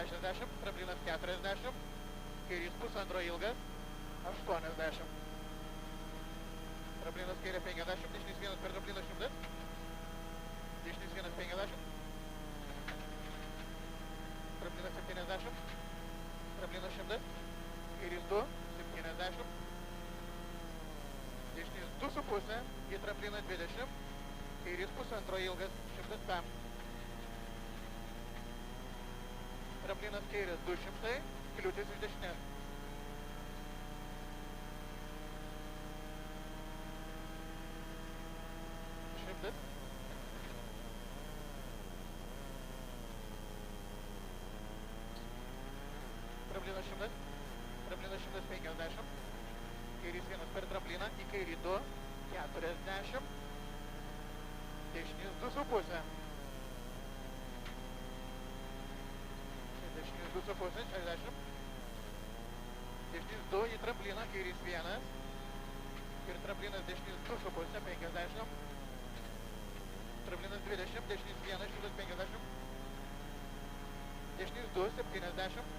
60, tramplinas 40, kairys pusantro ilgas 80. Tramplinas kairė 50, dešinis vienas per trampliną 100, dešinis vienas 50, tramplinas 70, tramplinas 100, kairys 2, 70, dešinis 2,5 į trampliną 20, kairys pusantro ilgas 105. Tramplinas kairės 200, kliūtis iš dešinės. Šimtas. Tramplinas 100, tramplinas 150, kairys 1 per trampliną, į kairį 2, 40, dešinis 2,5. Dešinis 2,5, 60, dešinis 2 į trampliną, kairys 1, ir tramplinas dešinis 2,5, 50, tramplinas 20, dešinis 1, 150, dešinis 2, 70,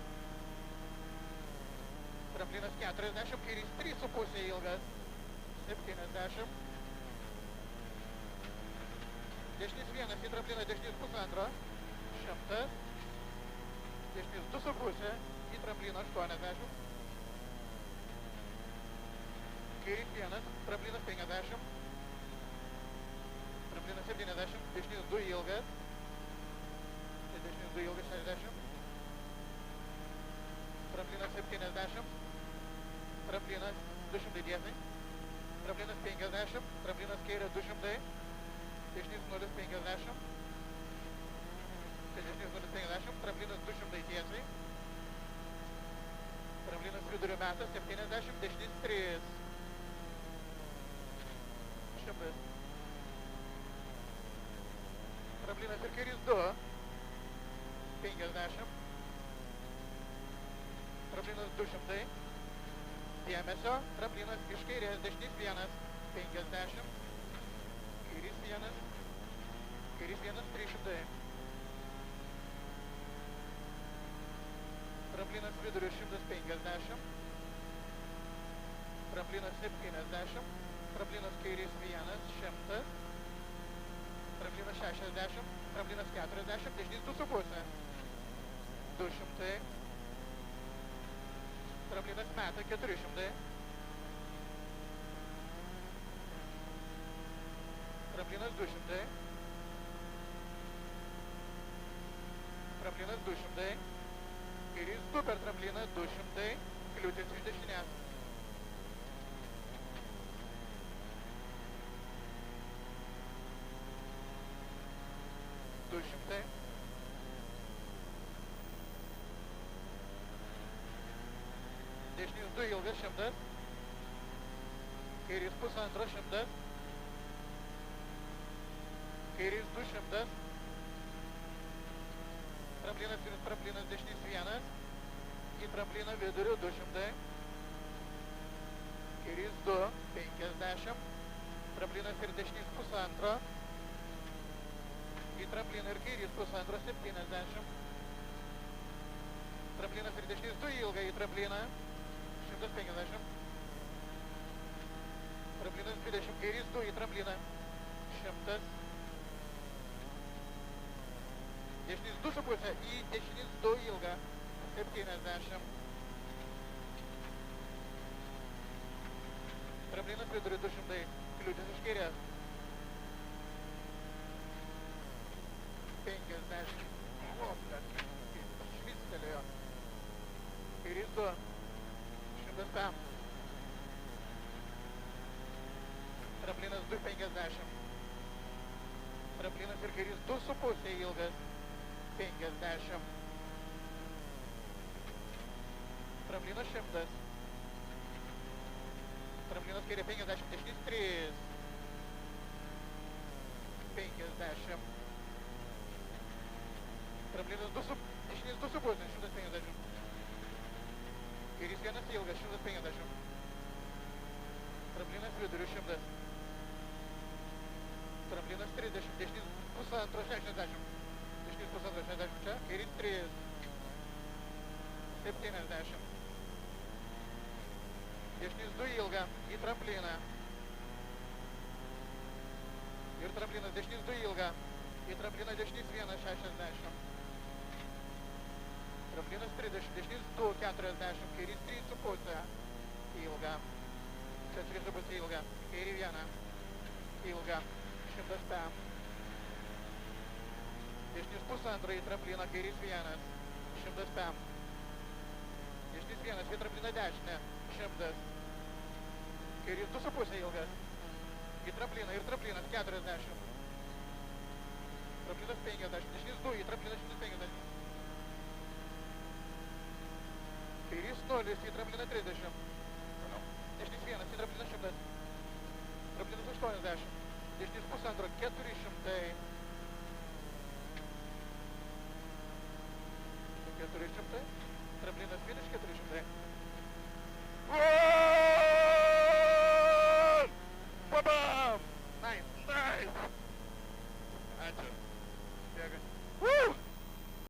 tramplinas 40, kairys 3,5 ilgas, 70, dešinis 1 į trampliną, dešinis pusantro, 100, dešinis 2,5 į trampliną 80, kairys 1, tramplinas 50, tramplinas 70, dešinis 2 ilgas, dešinis 2 ilgas 60, tramplinas 70, tramplinas 200 tiesiai, tramplinas 50, tramplinas kairė 200, dešinis 0,50, dešinis 0,50, tramplinas 200 tiesiai, tramplinas vidurio metas 70, dešinis 3, 100, tramplinas ir kairys 2, 50, tramplinas 200, dėmesio, tramplinas iš kairės, dešinis 1, 50, kairys 1, 300, tramplinas vidurio 150, tramplinas 70, tramplinas kairys 1, 100, tramplinas 60, tramplinas 40, dešinis 2,5, 200, tramplinas meta 400, tramplinas 200, tramplinas 200, kairys 2 per trampliną 200, kliūtis iš dešinės. Dešinis 2 ilgas 100, kairys pusantro 100, kairys 200, tramplinas ir tramplinas dešinis 1, į trampliną vidurių 200, kairys 2, 50, tramplinas ir dešinis pusantro, į trampliną ir kairys pusantro 70, tramplinas ir dešinis 2 ilgai į trampliną 150, tramplinas 20, kairys 2 į trampliną 100, dešinis 2,5 į dešinis 2 ilgą 70, tramplinas vidurių 200, kliūtis iš kairės 50, švistelėjo, kairys 2, 105, tramplinas 2,50, tramplinas ir kairys 2,5 ilgas 50, tramplinas 100, tramplinas kairė 50, dešinis 3, 50, tramplinas dešinis 2,5, 150, kairys 1 ilgas 150, tramplinas vidurių 100, tramplinas 30, dešinis pusantro 60, dešinis pusantro 60 čia, kairys 3, 70. Dešinys 2 ilga, į trampliną. Ir tramplinas dešinys 2 ilga, į trampliną dešinys 1, 60. Tramplinas 30, dešinys 2, 40, kairys 3,5, ilga. Čia 3,5 ilga, kairį 1, ilga, 100 pem. Dešinys 1,5 į trampliną, kairys 1, 100 pem. Dešinys 1, į trampliną dešinę, 100. Kairys 2,5 ilgas. Į trampliną ir tramplinas 40. Tramplinas 50. Dešinys 2, į trampliną 150. Kairys 0, į trampliną 30. Dešinys 1, į trampliną 100. Tramplinas 80. Dešinys 1,5, 400.